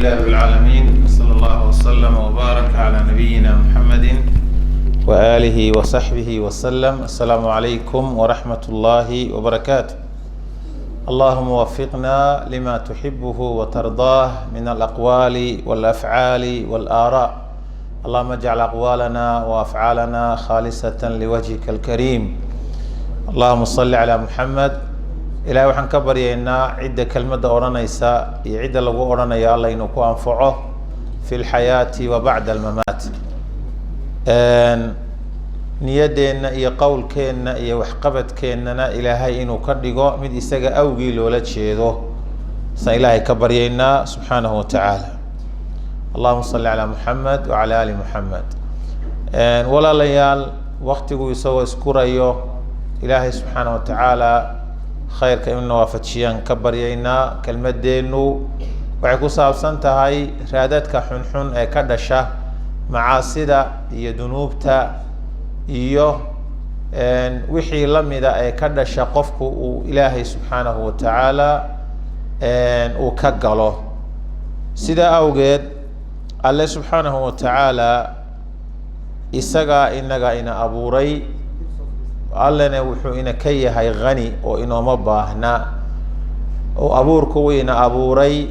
لله رب العالمين، صلى الله وسلم وبارك على نبينا محمد وآله وصحبه وسلم. السلام عليكم ورحمة الله وبركاته. اللهم وفقنا لما تحبه وترضاه من الأقوال والأفعال والآراء. اللهم اجعل أقوالنا وأفعالنا خالصة لوجهك الكريم. اللهم صل على محمد. إلهي waxaan ka baryaynaa cidda kelmadda oranaysa iyo cidda lagu oranayo Allah inuu ku anfaco fi alxayaati wa ba'da almamaat. Niyadeena iyo qowlkeena iyo waxqabadkeena Ilaahay inuu ka dhigo mid isaga awgii loola jeedo. Sa Ilaahay ka baryaynaa subhanahu wa ta'ala. Allahumma salli ala Muhammad wa ala ali Muhammad. Walaalayaal waqtigu isagoo iskurayo Ilaahay subhanahu wa ta'ala khayrka inuu waafajiyaan ka baryaynaa. kelmadeenu waxay ku saabsan tahay raadadka xunxun ee ka dhasha macaasida iyo dunuubta iyo wixii la mida ee ka dhasha qofku uu Ilaahay subhanahu wa ta'ala uu ka galo. sida awgeed Alle subhanahu wa ta'ala isaga inaga ina abuuray. Allana wuxuu ina ka yahay qani oo inooma baahna oo abuurku wayna abuuray.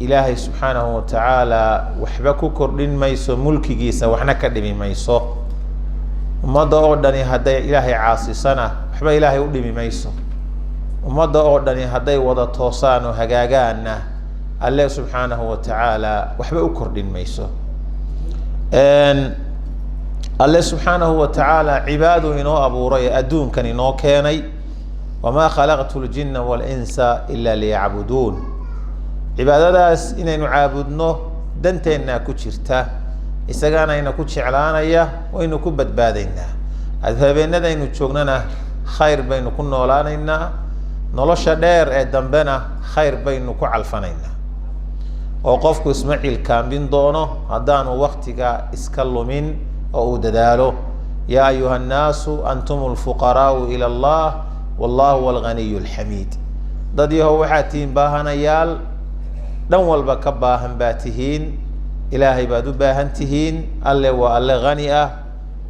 Ilaahay subhanahu wa ta'ala waxba ku kordhin mayso mulkigiisa, waxna ka dhimi mayso. ummadda oo dhani haday Ilaahay caasisana waxba Ilaahay u dhimi mayso. ummadda oo dhani haday wada toosaan oo hagaagaana Alle subhanahu wa ta'ala waxba u kordhin mayso. Alle subhanahu wa ta'ala cibaadu inoo abuuray adduunkan inoo keenay. wama khalaqtu al-jinna wal insa illa liya'budun. cibaadadaas inaynu caabudno danteena ku jirta, isagana ina ku jeclaanaya waynu ku badbaadaynaa. habeenada aynu joognana khayr baynu ku noolaanaynaa, nolosha dheer ee dambena khayr baynu ku calfanaynaa. oo qofku ismaciil kaambin doono haddaanu waqtiga iska lumin oo uu dadaalo. yaa ayuha nnaasu antumul fuqaraa'u ila allah wallahu huwal ghaniyyul hamiid. dad yahow waxaad tihiin baahanayaal, dhan walba ka baahan baa tihiin. ilaahay baad u baahan tihiin. alle waa alle ghani ah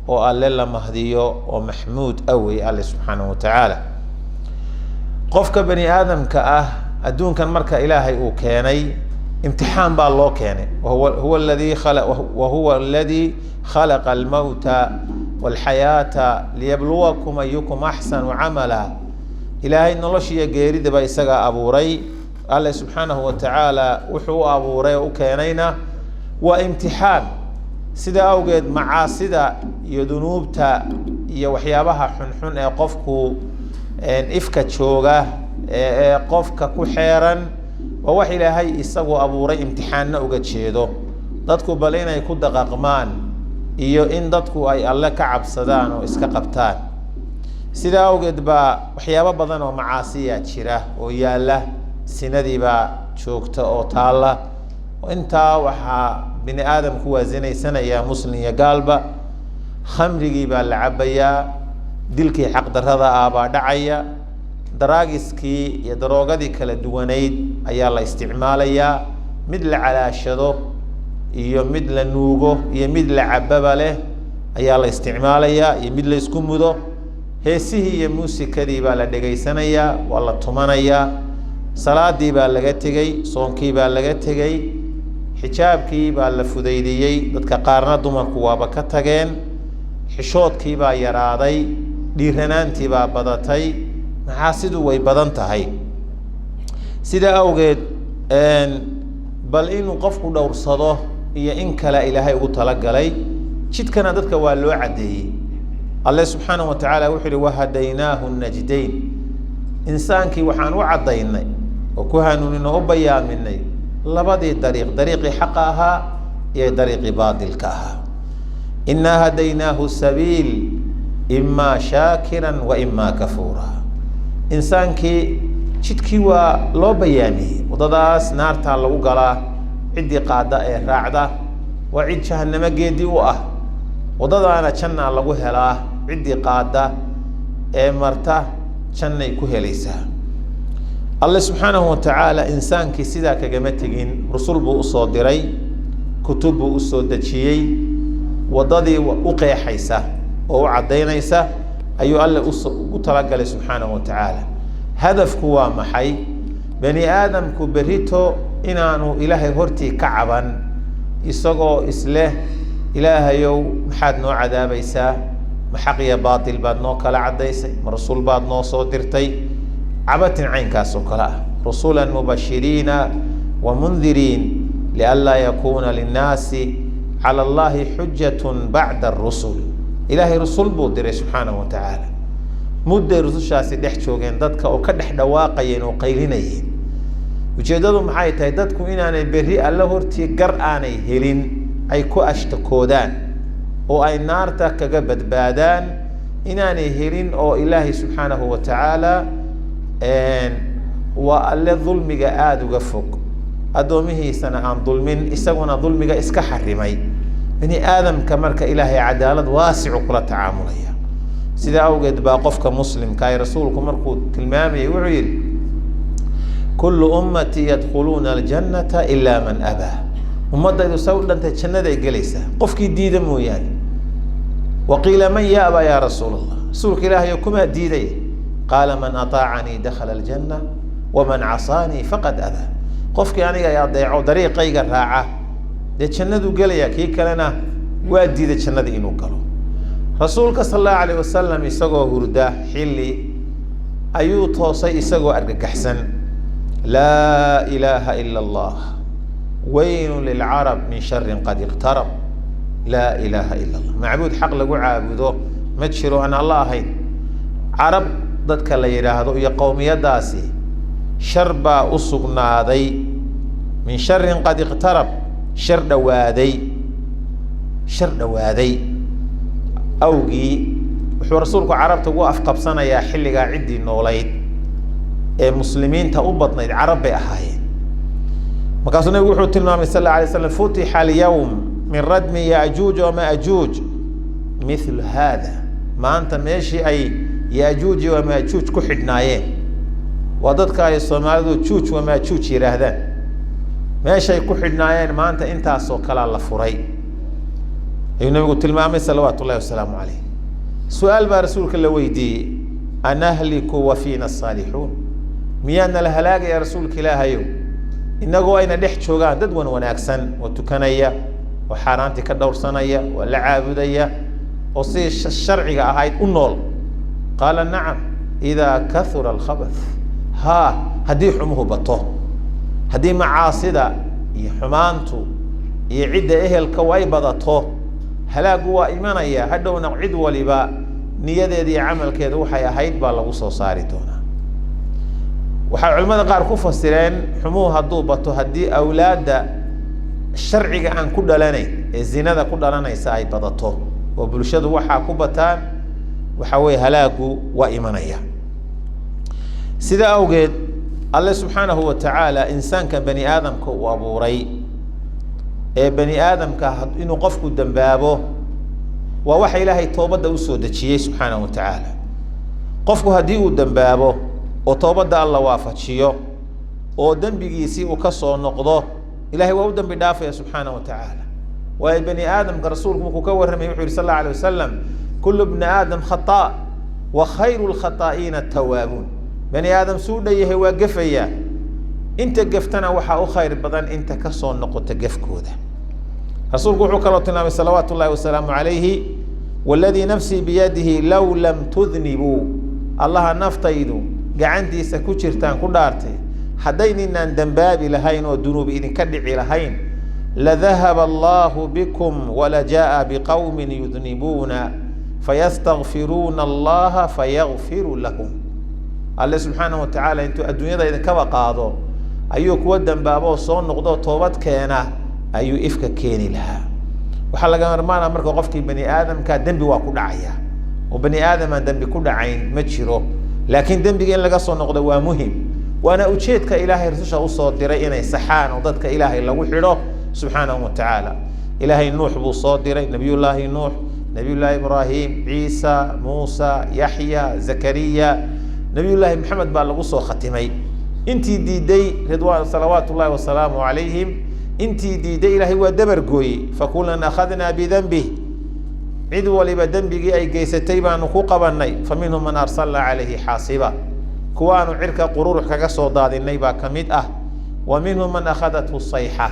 oo alle la mahdiyo oo maxmuud awey alle subxaanahu wa tacaala. qofka bani aadamka ah adduunkan marka ilaahay uu keenay imtixaan baa loo keenay. وهو الذي خلق الموت والحياة ليبلوكم أيكم أحسن عملا. إلهي نلشي جيريد بيسجا أبوري. الله سبحانه وتعالى وحو أبوري وكينينا وامتحان. سيدا أوجد معاصدا يدنوبتا يوحيابها حنحن قفكو إفكا شوغا قفكا كحيرا ووح إلهي إساقو أبوري امتحاننا وقتشيدو. dadku bal inay ku dhaqaaqmaan iyo in dadku ay alle ka cabsadaan oo iska qabtaan. sida awgeed baa waxyaabo badan oo macaasiya jira oo yaala. sinadii baa joogta oo taala. intaa waxa bini aadamku waasinaysanaya muslim iyo gaalba. khamrigii baa la cabayaa. dilkii xaq darrada ah baa dhacaya. daraagiskii iyo daroogadii kala duwanayd ayaa la isticmaalayaa. mid la calaashado iyo mid la nuugo iyo mid la cababa leh ayaa la isticmaalayaa iyo mid la isku mudo. heesihii iyo muusikadii baa la dhegaysanayaa, waa la tumanayaa. salaadii baa laga tegey, soonkii baa laga tegey, xijaabkii baa la fudaydiyey. dadka qaarna dumarku waaba ka tageen. xishoodkii baa yaraaday, dhiiranaantii baa badatay. macaasidu way badan tahay. sida awgeed bal inuu qofku dhowrsado iyo in kale ilaahay ugu talagalay. jidkana dadka waa loo cadeeyey. alle subxaanahu wa tacaala wuxuu yihi wahadaynaahu najdayn. insaankii waxaan u cadaynay oo ku hanuunin oo u bayaaminay labadii dariiq, dariiqii xaqa ahaa iyo dariiqii baadilka ahaa. innaa hadaynaahu sabiil imaa shaakiran wa imaa kafuura. insaankii jidkii waa loo bayaamiyey. wadadaas naartaa lagu galaa. ciddii qaada ee raacda waa cid jahannamo geedii u ah. wadadaana jannaa lagu helaa. ciddii qaada ee marta jannay ku helaysaa. الله سبحانه وتعالى إنسان كسيدا كجمتين رسول بو صادري كتب بو صادتشي وضدي وقي حيسة أو عدينيسة أيو الله وترجل سبحانه وتعالى هدف كوا محي بني آدم كبريتو إنانو إلهي هرتي كعبا يسقو إسله إلهي يو محد نوع عذابيسا محقية باطل بعد نو كلا عديسي مرسول بعد نو صادرتي عبت عين كاسو كلا رسولا مبشرين ومنذرين لئلا يكون للناس على الله حجة بعد الرسل إلهي رسول بودر سبحانه وتعالى مدة رسول شاسي دح شوغين دادك أو كدح دواقين وقيلينيين وجددوا معاي تايدادكم إن أنا بريء الله هرتي قرآني هلين أي كو أشتكودان أو أي نارتا كقبت بادان إن أنا هلين أو إلهي سبحانه وتعالى وألا ظلمك آد وقفك أدومه سنة عن ظلمين إساقنا ظلمك إسك حرمي بني آدم كمرك إلهي عدالة واسع كل تعاملية سيدا أوجد باقفك مسلم كاي رسولك مركو كلمامي وعيل كل أمتي يدخلون الجنة إلا من أبى ومدى يسول أنت تشنده جلسة قفك ديد مو يعني وقيل من يأبى يا رسول الله رسولك إلهي يكما ديدي قال من أطاعني دخل الجنة ومن عصاني فقد أبى قفك يعني يا ضيعوا طريقي راعة دي تشندو قليا كي كلنا وادي دي تشند إنو قالوا رسولك صلى الله عليه وسلم يسقوا هردا حلي أيو توصي يسقوا أرقك أحسن لا إله إلا الله وين للعرب من شر قد اقترب لا إله إلا الله معبود حق لقوا عابدو ما تشيروا أن الله هين عرب ضدك اللي يراهدو يا قومي داسي شربا أصقنا ذي من شر قد اقترب شر دوادي أوجي وحو رسولك عرب تقول أفقب سنة يا حلقة عدي نوليد مسلمين تأبطنا عرب بأحاين مقاصدنا يقول تلمام صلى الله عليه وسلم فتح اليوم من ردم يأجوج ومأجوج مثل هذا ما أنت ماشي أي يأجوج ومأجوج كحدنايين وضدك أي الصومالي تشوش ومأجوج يرهدان ماشي كحدنايين ما أنت أصوكال الله فري النبي يقول تلمام صلوات الله وسلامه عليه سؤال برسولك اللي ويدي أنهلك وفينا الصالحون ميانا الهلاك يا رسولك لا هيو إنه أين دحت شوغان ددون وناكسن وتكنية وحارانتي كدور صنية والعابدية وصي الشرعي هاي النول قال نعم إذا كثر الخبث هدي حمه بطه هدي معاصدة يحمانتو يعد إهل كواي بضطه هلاك هو إيمانية هدو نوعد ولباء نيادي عمل كذا وحي هيد بالغوصة صارتونا وحا علماء قار كفسرين حموه هدو بطو هدي أولاد الشرعي عن كل لاني الزنا كل لاني ساي بضطو وبلشد وحا كبتان وحوي هلاكو وإيمانية سيدا أوجد الله سبحانه وتعالى إنسان كان بني آدم كو أبو ري بني آدم كهد إنه قفكو دنبابه ووحي إلهي توبة وسود تشيه سبحانه وتعالى قفكو هديه دنبابه وتوبة الله وافتشيه ودنبيسي وكسر نقضه إلهي وودن بدافع سبحانه وتعالى وبني آدم كرسولكم كوكور رمي صلى الله عليه وسلم كل ابن آدم خطاء وخير الخطائين التوابون بني آدم سودة وقفيا انت قفتنا وحا خير بدن انت كسر نقض قفكوده رسولك وحكى صلوات الله وسلامه عليه والذي نفسي بيده لو لم تذنبوا الله نفتيدوا قعندي سكوشرتان كدارتي حدين ان دنباب لهين والذنوب إذن كدعي لهين لذهب الله بكم ولجاء بقوم يذنبون فيستغفرون الله فيغفر لهم الله سبحانه وتعالى انتو الدنيا إذن كوا قاضوا أيوك ودن بابو صون نقضوا توبت كينا أيو إفكا كيني لها وحلقا مرمانا مركو قفكي بني آدم كان دنبي واكو دعيا وبني آدم ان دنبي كو دعين مجيرو لكن دنبي إن لغا صون نقضوا مهم وانا أجيتك إلهي رسوشا وصوت ديري إني سحان وضدك إلهي لو حلو سبحانه وتعالى إلهي نوح بو صوت ديري نبي الله نوح نبي الله إبراهيم عيسى موسى يحيى زكريا نبي الله محمد بالغوصو ختمي انتي ديدي رضوان صلوات الله وسلامه عليهم انتي ديدي إلهي ودبر قوي فكلنا أخذنا بذنبه عدو لبدنبه أي قيستي بانو قبني فمنهم من أرسل عليه حاصبا كوانو عرك قرور كقصو ضاد النيبا كميد ومنهم من أخذته الصيحة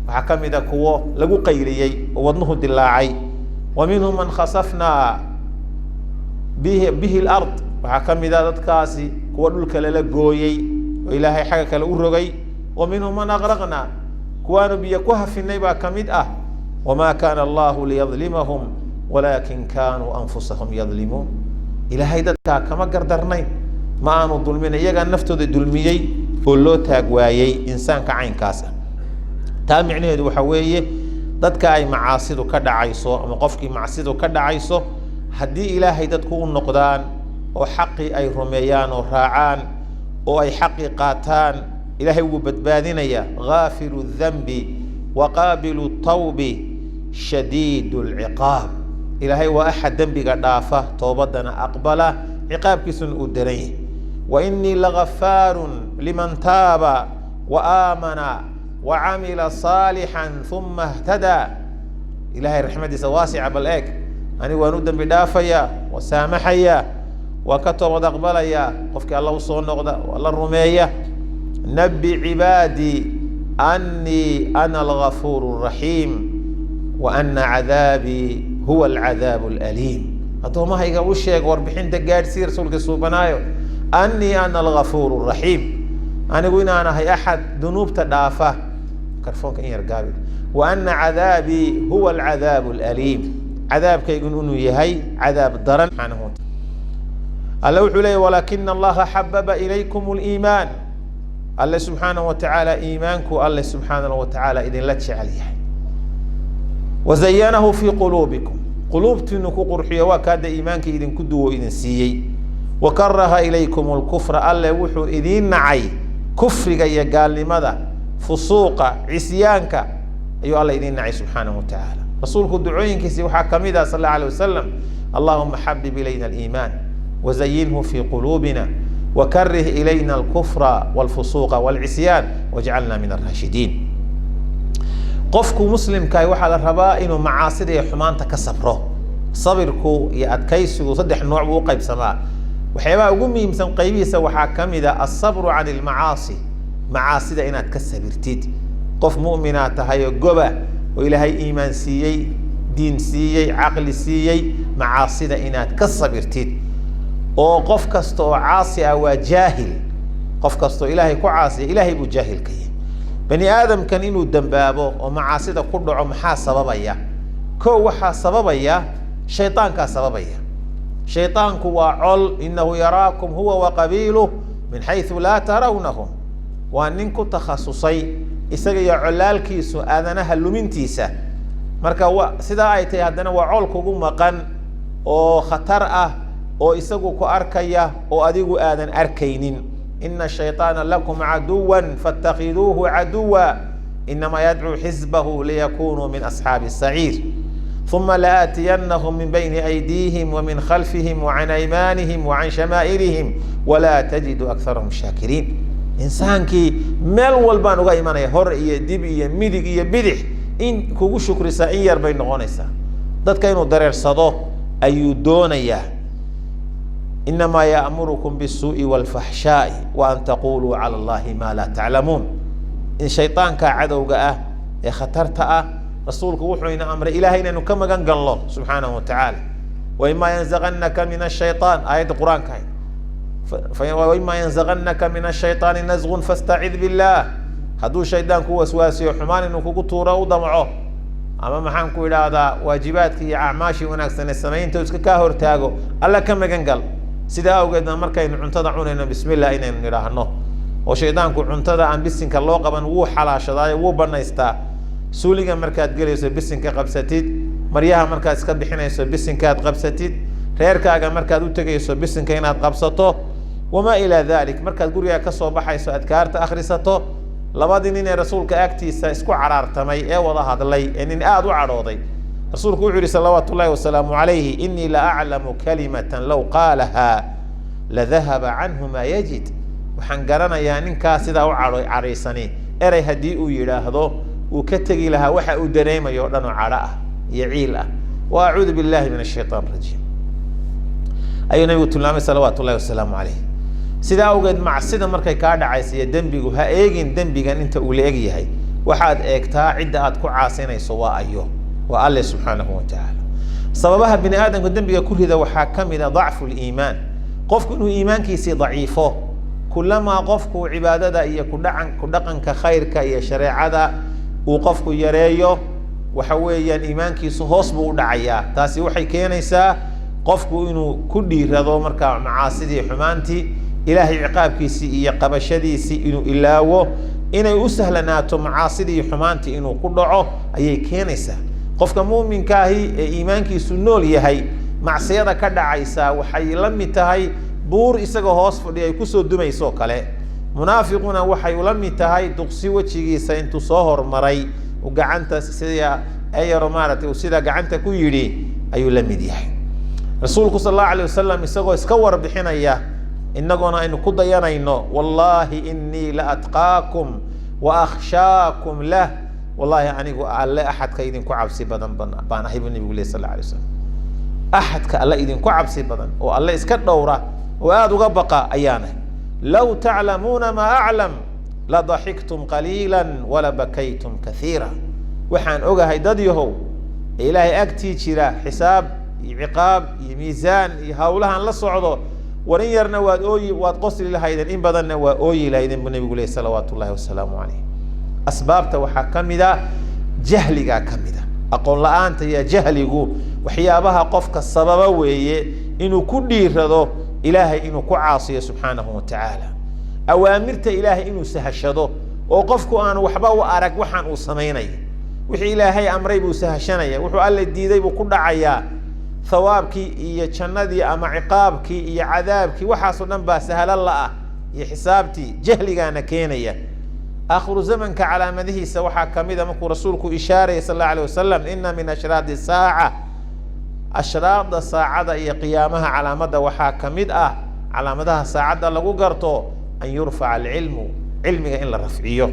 وحكمد كوو لقو قيريي ووضنه الدلاعي ومنهم من خسفنا به الأرض وحكمد ذاتكاسي كوو دلك للقويي وإلهي حقك الأورغي ومنهم من أغرقنا كوانو بيكوها في النيبا كميد وما كان الله ليظلمهم ولكن كانوا أنفسهم يظلمون إلهي ذاتكا كما قردرنين ما أنو ظلمين إيجا نفتو دي دلميي ولو تاقوايي إنسان كعين كاسا تامعني هدو حوية dadka ay macaasidu ka dhacayso ama qofkii macaasidu ka dhacayso hadii ilaahay dadku u noqdaan oo xaqi ay rumeeyaan oo raacaan oo ay xaqi qaataan ilaahay wuu badbaadinaya ghafiru dhanbi wa qabilu tawbi shadidul iqab ilaahay waa ahad dambiga dhaafa toobadana aqbala iqaabkiisuna u daray wa inni laghaffarun liman taaba wa amana وعمل صالحا ثم اهتدى إلهي رحمتي واسعة بالإيك أني ونودن بدافيا وسامحيا وكتب ودقبليا قفك الله وصول نقضى والله الرمية نبي عبادي أني أنا الغفور الرحيم وأن عذابي هو العذاب الأليم أتو ما هيقا وشيك وربحين تقاد سير سولك السوبنايو أني أنا الغفور الرحيم أنا قلنا أنا هي أحد ذنوب تدافع كرفونك إن يرقابي وأن عذابي هو العذاب الأليم عذاب كي يقولون يهي عذاب الضرن سبحانه اللوح لي ولكن الله حبب إليكم الإيمان الله سبحانه وتعالى إيمانكم الله سبحانه وتعالى إذن لا تشعليه وزينه في قلوبكم قلوبتنكو قرحية وكاد إيمانك إذن كدوا إذن سيي وكره إليكم الكفر الله وحو إذن نعي كفر قال لماذا فسوق عصيانك أيها الله إذن نعي سبحانه وتعالى رسولك الدعوين كسي وحاكمدا صلى الله عليه وسلم اللهم حبب إلينا الإيمان وزينه في قلوبنا وكره إلينا الكفر والفسوق والعصيان واجعلنا من الراشدين قفك مسلم كاي وحال الرباء إنه معاصر يحمان تكسبره صبركو يأتكيسو صدح نوع وقيب سماء وحيبا أقومي مثل قيبيسة وحاكمدا الصبر عن المعاصي معاصي إنها تكسبرتيد قف مؤمنات هاي قبة وإلهي إيمان سيي دين سيي عقل سيي معاصي إنها تكسبرتيد وقف كستو عاصي وجاهل قف كستو إلهي كعاصي إلهي بجاهل كي بني آدم كان إنه دنبابه ومعاصي كله عمحا سببيا كو وحا سببيا شيطان كا سببيا شيطان كوا عل إنه يراكم هو وقبيله من حيث لا ترونهم وأنكم تخصصي إسقي علال كيسو آذنها اللومنتيسة مركا سيدا آيتي هدنا وعولكو مقن أو خطر أو إسقو كو أركيا أو أديقو آذن أركينين إن الشيطان لكم عدوا فاتخذوه عدوا إنما يدعو حزبه ليكونوا من أصحاب السعير ثم لآتينهم من بين أيديهم ومن خلفهم وعن أيمانهم وعن شمائلهم ولا تجد أكثرهم شاكرين إنسانكي مال والبان وغا إيمانيا هور إيا ديب إيا ميدق إيا بدح إن كوغو شكر سائير بين غونيسا داد كاينو درير صدو أيو دونيا إنما يأمركم بالسوء والفحشاء وأن تقولوا على الله ما لا تعلمون إن شيطان كعدو قاه يا خطرت رسولك وحوين أمر إلهينا إنه كما قال الله سبحانه وتعالى وإما ينزغنك من الشيطان آية القرآن كاين وإما ينزغنك من الشيطان نزغ فاستعذ بالله هدو الشيطان كو وسواسي وحمان إنه كو طورا ودمعه أما محان كو هذا واجباتك يا أعماشي ونكسن السمين توسك كاهر تاغو الله كما قال سيدا أوجدنا مركا إن عنتدعون بسم الله إن نراهنه وشيطان كو عنتدع عن بسنك الله قبن وو حلا شداي وو بنيستا سوليغا مركات جليسو بسنك قبستيد مريها مركات اسكا بخينيسو بسنكات قبستيد reerkaaga markaad u tagayso bisinka inaad qabsato wama ila dhalik markaad guriga ka soo baxayso adkaarta akhrisato labadii nin ee rasuulka agtiisa isku caraartamay ee wada hadlay in aad u cadhooday rasuulku wuxuu yiri sallallahu alayhi wasallam alayhi inni la a'lamu kalimatan law qalaha la dhahaba anhu ma yajid waxaan garanayaa ninkaas sidaa u caraysani eray haddii uu yidhaahdo uu ka tegi lahaa waxa uu dareemayo oo dhan oo cadho ah iyo ciil ah wa acuudu billahi min ashaytaan rajiim ayuu nabigu tilmaamay salawaatu ullahi wasalaamu calayh sidaa awgeed macsida markay kaa dhacaysa iyo dembigu ha eegin dembigan inta uu la eg yahay waxaad eegtaa cidda aad ku caasinayso waa ayo waa alle subxaanahu wa tacaala sababaha bini aadamka dembiga ku rida waxaa ka mid a dacfu liimaan qofku inuu iimaankiisii daciifo kulamaa qofku cibaadada iyo ku dhaqanka khayrka iyo shareecada uu qofku yareeyo waxa weeyaan iimaankiisu hoos buu u dhacayaa taasi waxay keenaysaa qofku inuu ku dhiirado markaa macaasidii xumaantii ilaahay ciqaabkiisii iyo qabashadiisii inuu ilaawo inay u sahlanaato macaasidii xumaantii inuu ku dhaco ayay keenaysaa qofka muuminkaahi ee iimaankiisu nool yahay macsiyada ka dhacaysa waxay la mid tahay buur isagoo hoos fadhiya ay kusoo dumayso kale munaafiquna waxay ula mid tahay duqsi wejigiisa intuu soo hormaray uu gacanta sida ayaro maaragtay uu sida gacanta ku yidhi ayuu la mid yahay rasuulku sal allahu alayh wasalam isagoo iska warbixinaya inagoona aynu ku dayanayno wallahi inii la atqaakum wa akhshaakum lah wallahi anigu alle axadka idinku cabsi badan baan ahay buu nabigu leeyahay sal allahu alayh wasalam axadka alle idinku cabsi badan oo alle iska dhowra oo aada uga baqa ayaana law taclamuuna maa aclam la daxiktum qaliila wala bakaytum kathiira waxaan ogahay dad yahow ee ilaahay agtii jira xisaab iyo ciqaab iyo miisaan iyo hawlahan la socdo warin yarna waad qosli lahaydeen in badanna waa ooyi lahaydeen buu nabigu leeyahay salawaatu ullahi wasalaamu calayh asbaabta waxaa ka mid a jahligaa ka mid a aqoon la-aanta iyo jahligu waxyaabaha qofka sababa weeye inuu ku dhiirado ilaahay inuu ku caasiyo subxaanahu wa tacaala awaamirta ilaahay inuu sahashado oo qofku aan waxba u arag waxaan uu samaynayo wixii ilaahay amray buu sahashanaya wuxuu alle diiday buu ku dhacayaa thawaabkii iyo jannadii ama ciqaabkii iyo cadaabkii waxaasoo dhan baa sahlan la-ah iyo xisaabtii jahligaana keenaya aakhiru zamanka calaamadihiisa waxaa ka mid a markuu rasuulku ishaaraya sal allahu alayh wasalam ina min ashraadi saaca ashraada saacada iyo qiyaamaha calaamada waxaa ka mid ah calaamadaha saacadda lagu garto an yurfaca alcilmu cilmiga in la rafciyo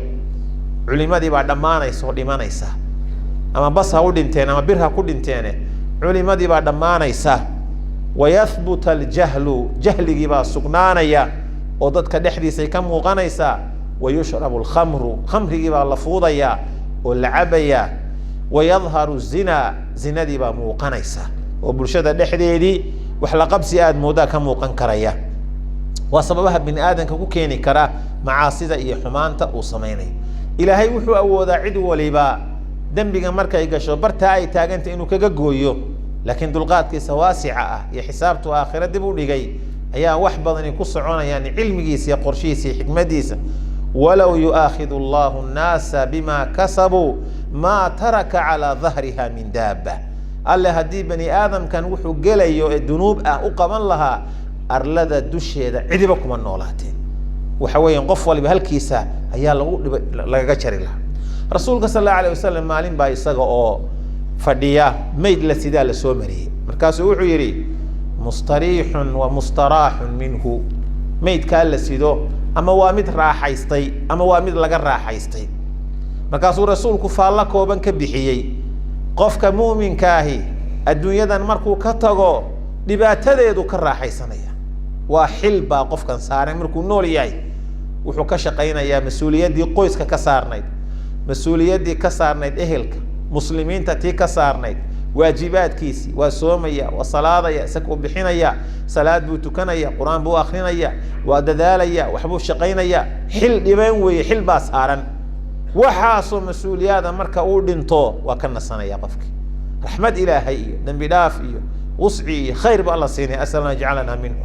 culimadii baa dhammaanaysa oo dhimanaysa ama bas ha u dhinteen ama bir ha ku dhinteene culimadii baa dhammaanaysa wayahbuta aljahlu jahligii baa sugnaanaya oo dadka dhexdiisay ka muuqanaysaa wayushrabu alkhamru khamrigii baa la fuudayaa oo la cabayaa wayadharu zinaa zinadii baa muuqanaysa oo bulshada dhexdeedii wax la qabsi aada moodaa ka muuqan karaya waa sababaha bini aadamka ku keeni kara macaasida iyo xumaanta uu samaynayo ilaahay wuxuu awoodaa cid waliba dembiga markay gasho bartaa ay taaganta inuu kaga gooyo laakiin dulqaadkiisa waasica ah iyo xisaabtu aakhira dib u dhigay ayaa wax badani ku soconayaan cilmigiisa iyo qorshihiisa iyo xikmadiisa walow yu'aakhidu allahu nnaasa bima kasabuu maa taraka calaa dahriha min daaba alle haddii bani aadamkan wuxuu gelayo ee dunuub ah u qaban lahaa arlada dusheeda cidiba kuma noolaateen waxa weeyaan qof waliba halkiisa ayaa lagaga jari lahaa rasuulka sal allahu alayh wasalam maalin baa isaga oo fadhiya mayd la sidaa la soo mariyey markaasuu wuxuu yidhi mustariixun wa mustaraaxun minhu maydkaa la sido ama waa mid raaxaystay ama waa mid laga raaxaystay markaasuu rasuulku faallo kooban ka bixiyey qofka muuminkaahi adduunyadan markuu ka tago dhibaatadeedu ka raaxaysanaya waa xil baa qofkan saaran markuu nool yahay wuxuu ka shaqaynayaa mas-uuliyaddii qoyska ka saarnayd mas-uuliyaddii ka saarnayd ehelka muslimiinta tii ka saarnayd waajibaadkiisii waa soomaya waa salaadaya isaguu bixinaya salaad buu tukanaya qur-aan buu akrinaya waa dadaalaya waxbuu shaqaynaya xil dhiban weeye xil baa saaran waxaasoo mas-uuliyaada marka uu dhinto waa ka nasanaya qofki raxmad ilaahay iyo dembi dhaaf iyo wusci iyo khayr ba alla siinaya asalna jacalana minhu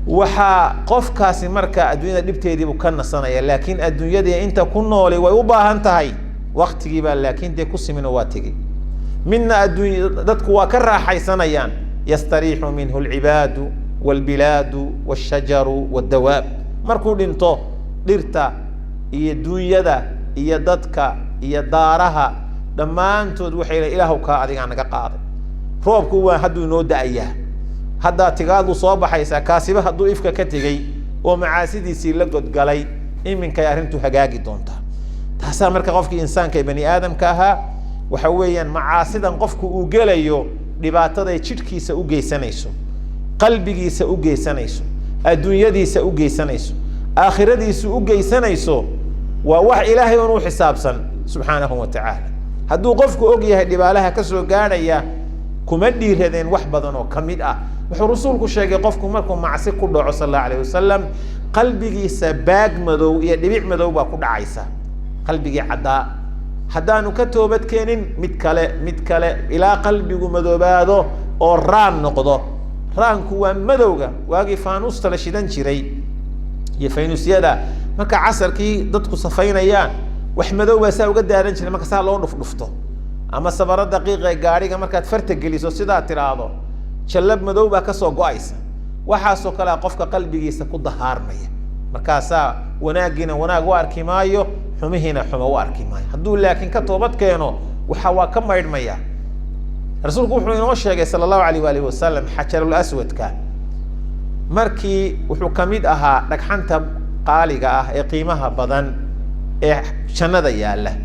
waxaa qofkaasi marka adduunyada dhibteediibuu ka nasanaya laakiin adduunyadii inta ku nooli way u baahan tahay waktigii baa laakiin dee ku simin oo waa tegey midna adduunya dadku waa ka raaxaysanayaan yastariixu minhu alcibaadu walbilaadu walshajaru waldawaab markuu dhinto dhirta iyo duunyada iyo dadka iyo daaraha dhammaantood waxay leeyihiin ilaahu kaa adigaa naga qaaday roobku waa hadduu inoo da-ayaa haddaa tigaadu soo baxaysaa kaasiba hadduu ifka ka tegey ومعاسديسي لقد قالي إمنك يا أرنتو هجاجي دونتا تحسن مركا قفك إنسان كبني آدم كها وحويا معاسدا قفك وجليو لبعض يشتكي سأوجي سنيسو قلبي سأوجي سنيسو الدنيا دي سأوجي سنيسو آخرة دي سأوجي سنيسو ووح إلهي ونوح حساب سبحانه وتعالى هدو قفك أوجي هدي بالها كسر قاريا كمدير هذين وحبضن وكمدة وحرسولك الشيء قفكم مركم مع سكر دعاء صلى الله عليه وسلم قلبي سباق مدو يدبيع مدو بقول عيسى قلبي عداء حدانو كتوبت كينين متكلا إلى قلبي مدو بادو أو ران نقضه ران كوا مدوغا واقي فانوس تلشيدان شري يفينوس يدا مكا عصر كي ضدكو صفين ايان وحمدو بساو قد دارن شري مكا سالون رفته أما صبرت دقيقة قاريقة مركات فرتق جليسو سيدا ترادو شلب مدو با كسو قايسة وحاسو كلا قفك قلبي يسكو ظهار مية مركاسا وناقنا وناق واركي مايو حميهنا حما واركي مايو هدو لكن كتوبت كينو وحوا كم مايد ميا رسول قوحو ينوشيغي صلى الله عليه وآله وسلم حجر الأسود كان مركي وحو كميد أها لك حانتا قاليقة قيمها بدن شندا ياله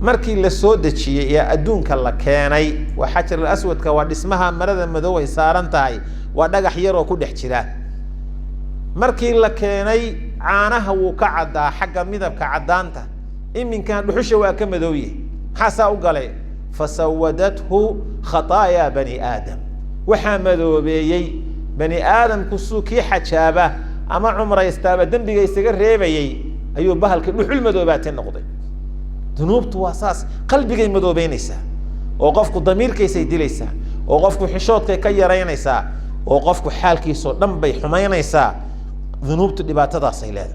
markii la soo dajiyay ee adduunka la keenay waa xajar al-aswadka waa dhismaha marada madow ay saaran tahay waa dhagax yar oo ku dhex jira markii la keenay caanaha wuu ka cadaa xagga midabka cadaanta iminkan dhuxusha waa ka madowye xasaa u galay fasawadathu khataaya bani aadam waxa madoobeeyay bani aadam ku suuki xajaaba ama umraystaaba dambiga isaga reebayay ayuu bahalka dhuxul madoobaatay noqday ذنوبته واساس قلبي جاي مدوبينيسا وقفك ضمير كيس يدليسا وقفك حشوت كي يرينيسا وقفك حال كيسو دم بي حمينيسا ذنوبته اللي بعتها صيلاد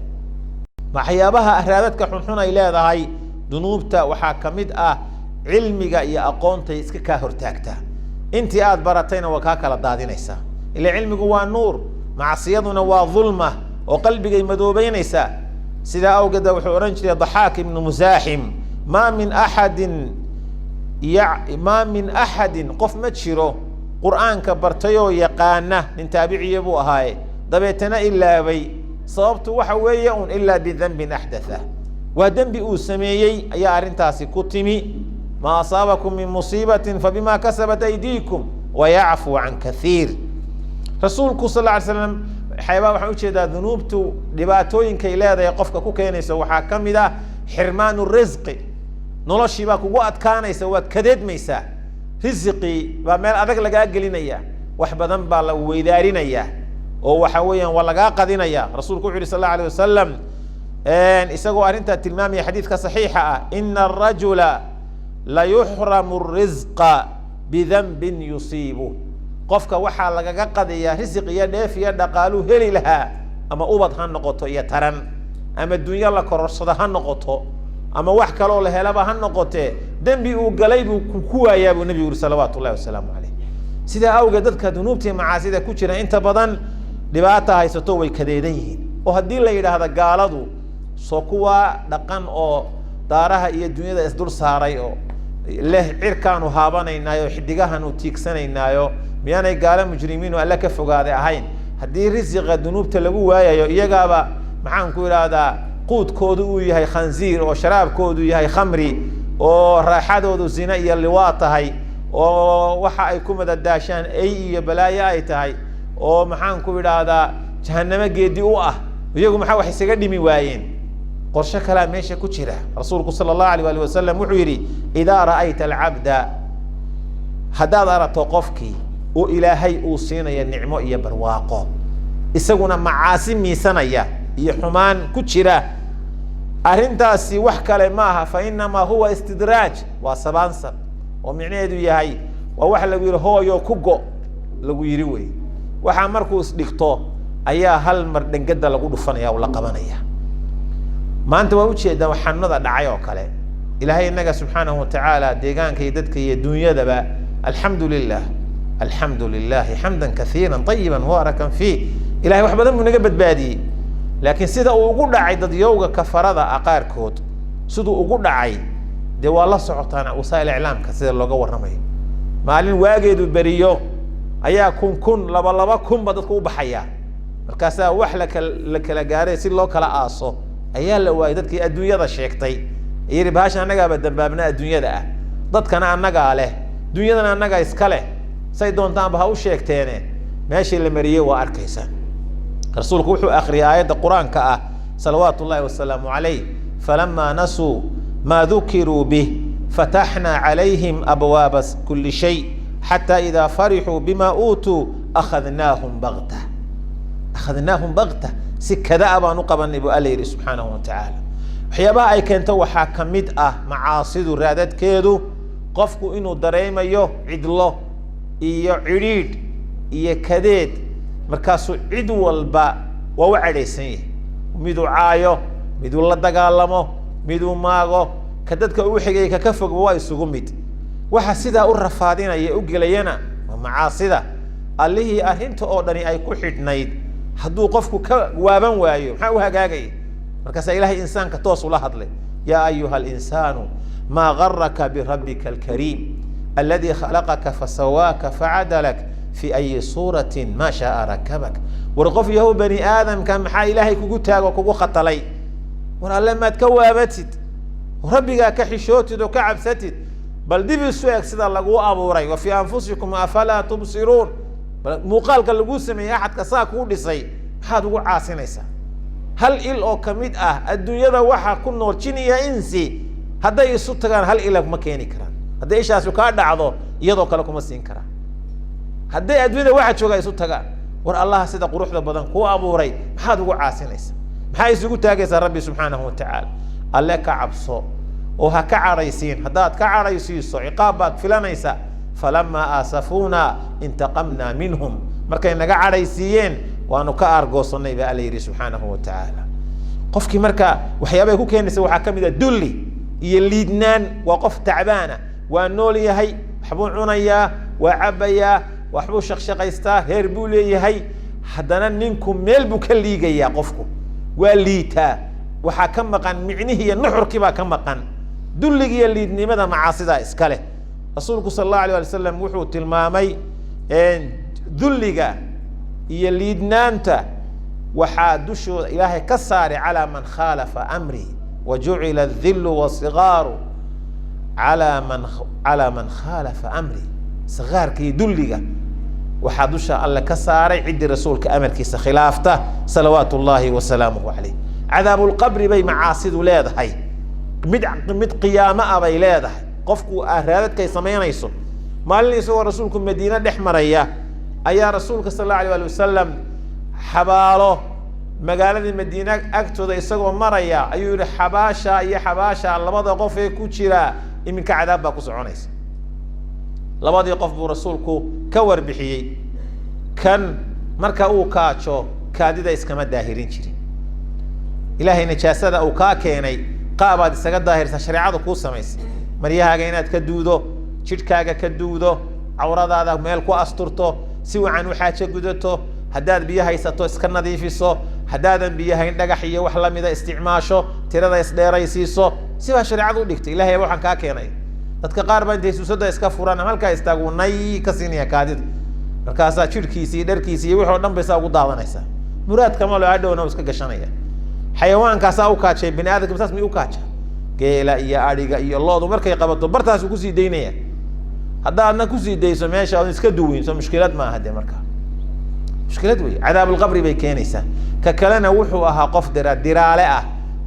مع حيابها أهرادتك حنحنا إلى هاي ذنوبته وحاكمد علمك يا أقونتي إسكا هرتاكتا أنت آد براتين وكاكا لدادينيسا اللي علمك هو النور مع صيادنا وظلمة وقلبي جاي مدوبينيسا سيدا أوجد وحورنش ضحاك بن مزاحم ما من أحد قف متشرو قرآن كبرتيو يقانه من تابعي يبو هاي ضبيتنا إلا بي صابت وحوية إلا بذنب أحدثه وذنب أسميي يا أرنتاسي كتمي ما أصابكم من مصيبة فبما كسبت أيديكم ويعفو عن كثير رسولك صلى الله عليه وسلم حيبا waxaan u jeedaa dunuubtu dhibaatooyinka ay leedahay qofka ku keenaysa waxa kamid ah xirmaanu rizqi noloshiiba kugu adkaanaysa waad kadeedmaysaa rizqi waa meel adag laga gelinaya wax badan baa la weydaarinaya oo waxa weeyaan waa laga qadinaya rasuulku wuxuu sallallahu alayhi wasallam isagoo arinta tilmaamay xadiiska saxiixa ah inna ar-rajula la yuhramu ar-rizqa bi dhanbin yusibu qofka waxa lagaga qadiyaa risiq iyo dheef iyo dhaqaalu heli lahaa ama ubad ha noqoto iyo taran ama dunya la kororsada ha noqoto ama wax kale oo la helaba ha noqote dambi uu galay buu ku waayaa buu nabiga sallallahu alayhi wasallam sida awga dadka dunuubtii macaasida ku jira inta badan dhibaata haysato way kadeedan yihiin oo hadii la yiraahdo gaaladu soo kuwa dhaqan oo daaraha iyo dunyada isdul saaray oo leh cirkaanu haabanaynayo xidigahan u tiigsanaynayo miyaanay gaala mujrimiin oo alla ka fogaaday ahayn hadii risiqa dunuubta lagu waayayo iyagaaba maxaan ku iraahdaa quudkoodu uu yahay khanziir oo sharaabkoodu yahay khamri oo raaxadoodu zina iyo liwaad tahay oo waxa ay ku madadaashaan ay iyo balaayo ay tahay oo maxaan ku iraahdaa jahannama geedi u ah iyagu maxaa wax isaga dhimi waayeen qorshe kala meesha ku jira rasuulku sallallahu alayhi wa sallam wuxuu yiri idaa ra'ayta al-'abda hadaad arato qofkii oo ilaahay uu siinaya nicmo iyo barwaaqo isaguna macaasi miisanaya iyo xumaan ku jira arintaasi wax kale ma aha fa inma huwa istidraaj wa sabansan oo micneedu yahay waa wax lagu yiri hooyo ku go lagu yiri way waxa markuu isdhigto ayaa hal mar dhangada lagu dhufanaya oo la qabanaya maanta waa u jeedaa waxanada dhacay oo kale ilaahay inaga subhanahu wa ta'ala deegaanka iyo dadka iyo dunyadaba الحمد لله حمدا كثيرا طيبا مباركا فيه إلهي wax badan naga badbaadiyay laakiin sida uu ugu dhacay dad yowga kafarada aqaarkood sidoo ugu dhacay de waa la socotaan wasaa'il i'laamka sida looga waramay maalin waageedu bariyo ayaa kun laba kun dadku u baxaya markaasaa wax la kala gaaray si loo kala aaso ayaa la waayay dadkii adduunyada sheegtay yiri baasha annagaaba dambaabna adduunyada ah dadkana annagaa leh dunyadana annagaa iska leh say doontaanba ha u sheegteene meeshii la mariyey waa arkaysaa rasuulku wuxuu akhriyay aayadda qur-aanka ah salawaatu ullahi wasalaamu calayh falamaa nasuu maa dukiruu bih فتحنا عليهم أبواب كل شيء حتى إذا فرحوا بما أوتوا أخذناهم بغتة سكذا أبا نقبا نبو أليري سبحانه وتعالى وحيابا أي كانت وحاكمت معاصد رادت كيدو قفكو إنو دريما يو عدلو إيو عريد إيو كديد مركاسو عدو والباء ووعلي سنيه ميدو عايو ميدو الله دقالمو ميدو ماغو كددك وحيجي ككفك بواي سقمت وحسيدا الرفادين يؤجلينا ومعاصدا اللي هي أهنت أودني أي كحد نيد حدو قفك كوابن وايو حوها جاجي مركز إله إنسان كتوصل هذله يا أيها الإنسان ما غرك بربك الكريم الذي خلقك فسواك فعدلك في أي صورة ما شاء ركبك ورقف يهو بني آدم كان محا إلهي كوكوتاك وكوكو خطلي ورا لما تكوابتت وربك كحشوتد وكعبستد بل دي بالسويق سيدا لقوا أبوري وفي أنفسكم أفلا تبصرون مقالك اللقوا سمي أحد كساك ودسي حاد وقع عاسنيسا هل إلو كميد الدنيا دا وحا كنا ورشيني يا إنسي هدا يسوط كان هل إلك مكيني كران هدا إيش أسوكار دعضو يدوك لكم السين كران هدا الدنيا دا واحد شوكا يسوط كان ور الله سيدا قروح دا بدن كو أبوري حاد وقع عاسنيسا محا يسوكو تاقيسا ربي سبحانه وتعالى الله كعبصو وهكعريسين هدات كعريسيسو عقابك فلانيسا فلما آسفونا انتقمنا منهم مركا إنك عريسيين وأنو كأرقوصني بأليري سبحانه وتعالى قفكي مركا وحيابا يكون كينيسا وحاكم إذا دولي يليدنان وقف تعبانا وأنولي هي حبون عنيا وعبيا وحبو شقشقيستا هيربولي هي حدنا ننكم ميلبو كالليقيا يا قفكو وليتا waxaa ka maqan micnihiiyo nuxurkii baa ka maqan dulliga iyo liidnimada macaasida iska leh rasuulku sallallahu alayhi wasallam wuxuu tilmaamay dulliga iyo liidnaanta waxaa dushooda ilaahay ka saaray calaa man khaalafa amri wajucila adhillu wasigaaru calaa man khaalafa amri sigaarkii dulliga waxaa dusha alle ka saaray ciddii rasuulka amarkiisa khilaafta salawaatu ullaahi wasalaamuhu calayh عذاب القبر بي معاصد ولاد هاي مد قيامة أبي لاد هاي قفكو أهرادت كي سمين يسو ما اللي يسوى رسولكم مدينة دحمرية أيا رسولك صلى الله عليه وسلم حباله مقالة المدينة أكتو ذا يسوى مريا أيو حباشا أي حباشا لبضا قفي كوشيرا إمن كعذاب باكو سعونيس لبضا يقف رسولكو كور بحيي كان مركا أو كاتشو كاديدا إسكما داهرين شري إلهي نجاسة أو كاكيني قابد سجد ظاهر شريعة كوس سميس مريها جينات كدودو شركة كدودو عورض هذا مالكو أسترتو سوى عن وحاجة جدته هداد بيها يستو إسكن نظيفيسو هدادا بيها يندقحية وحلا مذا استعماشو ترى ذا يصدر يسيسو سوى شريعة ديكت إلهي يروح كاكيني تتقارب أنت سوسدا إسكافورانا مالكا يستاقو ناي كسينيا كادد مركاسا شركيسي دركيسي ويحو نم بيساقو داضانيسا مراد كمالو عدو نوسكا قشانيا حيوان كاسا وكاتشي بني آدم كمساس مي وكاتشا قيلا إيا أريقا إيا الله دو مركا يقبطو برتاسو كوسي دينيا هدا أنا كوسي ديسو ماشا ونسكا دوين سو مشكلات ما هدي مركا مشكلات وي عذاب القبر بي كينيسا ككلنا وحو أها قف درالة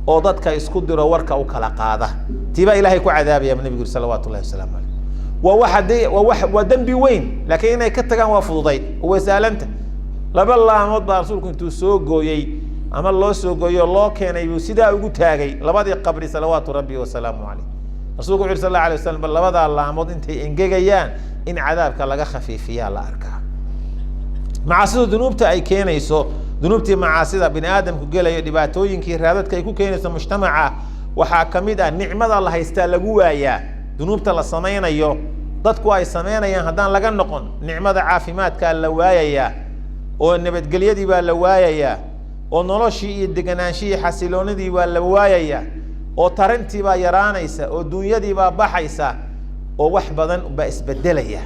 oo dadka isku diro warka u kala qaada tiba ilaahay ku cadaabiya nabiga sallallahu alayhi wasallam wa dambi weyn laakiin inay ka tagaan waa fududayd oo saalanta laba laamood baa rasuulku intuu soo gooyay ama loo soo gooyo loo keenay uu sidaa ugu taagay labadii qabri salawaatu rabbi wa salaamu alayhi rasuulku sallallahu alayhi wasallam labada laamood intay engegayaan in cadaabka laga khafiifiyaa la arkaa macaasidu dunuubta ay keenayso ذنوبتي معاصيدا بني آدم كجلا دباتوين كي رادت كي كوكين المجتمع وحاكميدا نعمة الله يستلقوا يا ذنوبت الله سمينا يو ضدكوا أي سمينا يا هدان لقن نقن نعمة عافيمات كاللوايا يا والنبت قليا دي باللوايا يا ونلاشي الدجناشي حسيلون دي باللوايا يا وترنتي بايرانيسا والدنيا دي بحيسا ووحبا بس بدليا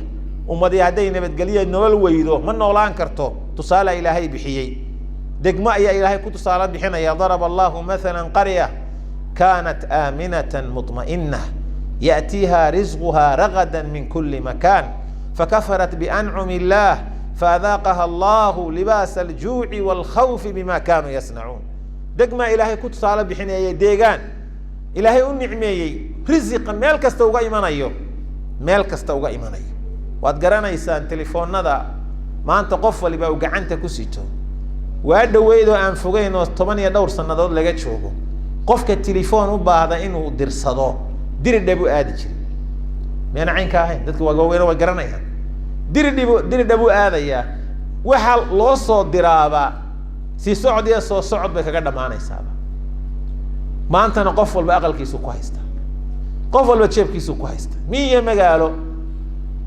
وما دي هدين نبت قليا نول ويدو من نولان كرتو تصالى إلهي بحيي دقما يا إلهي كنت صالة بحنا يا ضرب الله مثلا قرية كانت آمنة مطمئنة يأتيها رزقها رغدا من كل مكان فكفرت بأنعم الله فأذاقها الله لباس الجوع والخوف بما كانوا يصنعون دقما إلهي كنت صالة بحنا يا ديغان إلهي النعمي رزق مالك استوغا إيمانيو مالك استوغا إيمانيو وأتقرانا إيسان تليفون ندا ما أنت قفل بأو قعنت كسيتو وأدى ويدو أنفقين وطبانيا دور سنة لغا شوقو قفك التليفون وبعد إنه درصدو دير الدبو آدي ميانا عين كاهين دادك وقوينو وقرانا إيان دير الدبو آدي يا وحال لوصو درابا سي سعودية سو سعود بك قد معنا إسابا ما أنت نقفل بأقل كيسو كويستا قفل بتشيب كيسو كويستا مية مقالو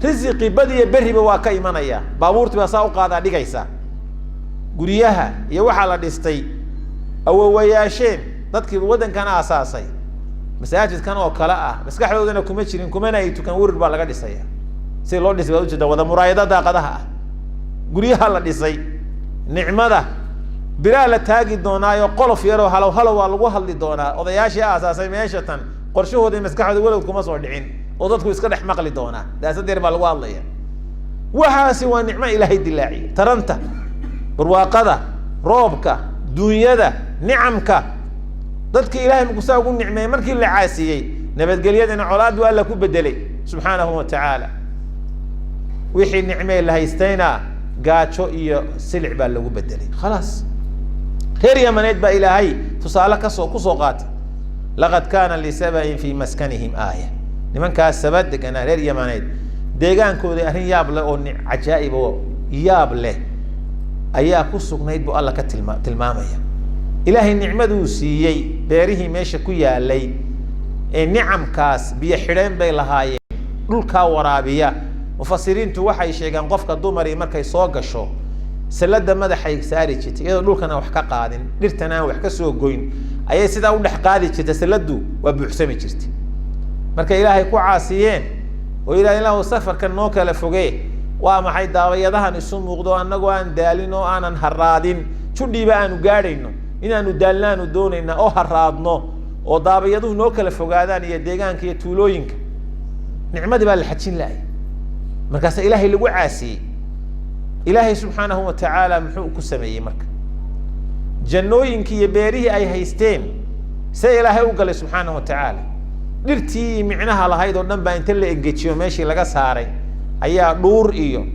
رزقي بدي بري بواكا إيمانيا بابورت بساو قادا ديغيسا guriyaha iyo waxa la dhistay awowayaasheen dadkii wadan kana asaasay masaajidkan oo kala ah maskaxdoodana kuma jirin kumana ay tukan warir baa laga dhisaya si loo dhisay u jeeda wada muraayadada qadaha ah guriyaha la dhisay nicmada bilaa la taagi doonaayo qolof yaro halow waa lagu hadli doonaa odayaashii asaasay meeshatan qorshahooda maskaxdooda walad kuma soo dhicin oo dadku iska dhex maqli doonaa daasadeer baa lagu hadlaya waxaasi waa nicmo ilaahay dilaaci taranta برواقضة روبك دنيا نعمك ضدك إلهي مقصا وقول نعمة مركي اللي عاسيي نبت قليات أن عراد وقال لك بدلي سبحانه وتعالى ويحي النعمة اللي هيستينا قاد شو إيا سلع بالله بدلي خلاص خير يا منيت با إلهي تصالك سوقات لقد كان لسبع في مسكنهم آية لمن كان سبدك أنا خير يا منيت ديغان كودي أهين يابله أو عجائب يابله ayaa ku sugnayd buu alla ka tilmaamaya ilaahay nicmaduu siiyay beerihi meesha ku yaalay ee nicamkaas biyo xidheen bay lahaayeen dhulka waraabiya mufassiriintu waxay sheegaan qofka dumar markay soo gasho salada madaxay saari jirtay iyadoo dhulkana wax ka qaadin dhirtana wax ka soo goyn ayay sidaa u dhex qaadi jirtay saladu waa buuxsami jirtay marka ilaahay ku caasiyeen oo ilaahay safarkan noo kala fogee waa maxay daawayadahan isu muuqdo anagoo aan daalin oo aanan haraadin judhiiba aanu gaadhayno inaanu daalnaanu doonayna oo haraadno oo daawayaduhu noo kala fogaadaan iyo deegaanka iyo tuulooyinka nicmadii baa la xajin lahay markaas ilaahay lagu caasiyey ilaahay subxaanahu wa tacaala muxuu ku sameeyey marka jannooyinkii iyo beerihii ay haysteen se ilaahay u galay subxaanahu wa tacaala dhirtii micnaha lahayd oo dhan baa inta la engejiyo meeshii laga saaray ayaa dhuur iyo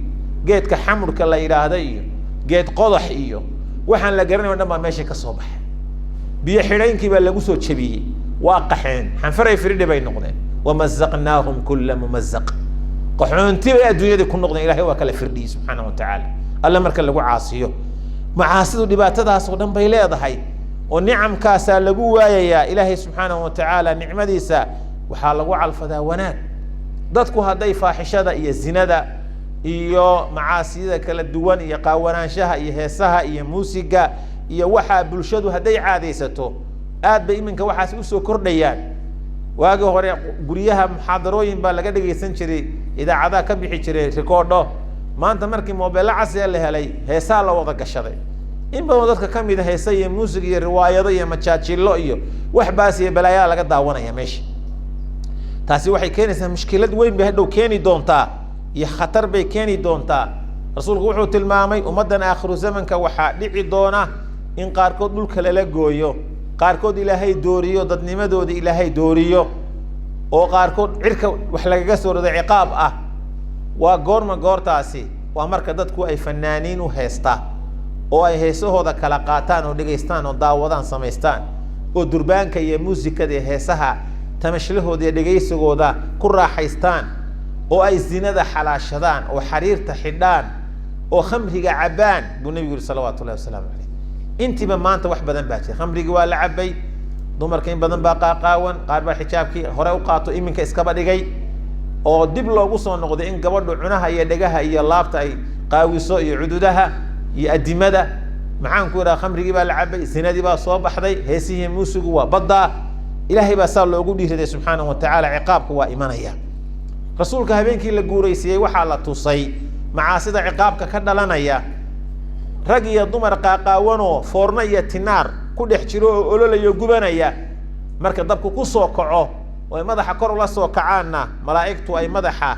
geedka xamurka la yiraahdo iyo geed qodax iyo waxaan la garanayo dhan baa meesha ka soo baxay biyo xidhaynkii baa lagu soo jabiyey waa qaxeen xanfaray firidhe bay noqdeen wamazaqnaahum kulla mumazzaq qaxoontii bay adduunyada ku noqdeen ilaahay waa kala firdhiyey subxaanahu wa tacaala alla marka lagu caasiyo macaasidu dhibaatadaas oo dhan bay leedahay oo nicamkaasaa lagu waayayaa ilaahay subxaanahu wa tacaala nicmadiisa waxaa lagu calfadaa wanaag dadku hadday faaxishada iyo zinada iyo macaasiyada kala duwan iyo qaawanaanshaha iyo heesaha iyo muusiga iyo waxa bulshadu hadday caadaysato aad bay iminka waxaas u soo kordhayaan waagi hore guriyaha muxaadarooyin baa laga dhageysan jiray idaacadaha ka bixi jiray rikoodho maanta markii moobeelo casri la helay heesaa la wada gashaday in badan dadka ka mid ah heesa iyo muusig iyo riwaayado iyo majaajilo iyo wax baas iyo balaayaa laga daawanaya meesha taasi waxay keenaysaa mushkilad weyn bay hadhow keeni doontaa iyo khatar bay keeni doontaa rasuulku wuxuu tilmaamay ummadan aakhiru zamanka waxaa dhici doona in qaarkood dhulka lala gooyo qaarkood ilaahay dooriyo dadnimadooda ilaahay dooriyo oo qaarkood cirka wax lagaga soo rido ciqaab ah waa goortaasi waa marka dadku ay fanaaniin u heestaan oo ay heesahooda kala qaataan oo dhageystaan oo daawadaan samaystaan oo durbaanka iyo muusikada iyo heesaha tamashlahooda iyo dhageysigooda ku raaxaystaan oo ay zinada xalaashadaan oo xariirta xidhaan oo khamriga cabaan buu nabigu sallallahu alayhi wasallam intiba maanta wax badan baa jira khamrigi waa la cabay dumarka in badan baa qaaqaawan qaar baa xijaabkii hore u qaato iminka iskaba dhigay oo dib loogu soo noqday in gabadhu cunaha iyo dhagaha iyo laabta ay qaawiso iyo cududaha iyo adimada maxaan ku yiraahdaa khamrigi baa la cabay zinadii baa soo baxday heesihii muusigu waa badda ilaahay baa saa loogu dhiiraday subxaanahu wa tacaala ciqaabku waa imanaya rasuulka habeenkii la guuraysiyey waxaa la tusay macaasida ciqaabka ka dhalanaya rag iyo dumar qaaqaawanoo foorno iyo tinaar ku dhex jiro oo ololayo gubanaya marka dabku ku soo kaco oo ay madaxa kor ula soo kacaanna malaa'igtu ay madaxa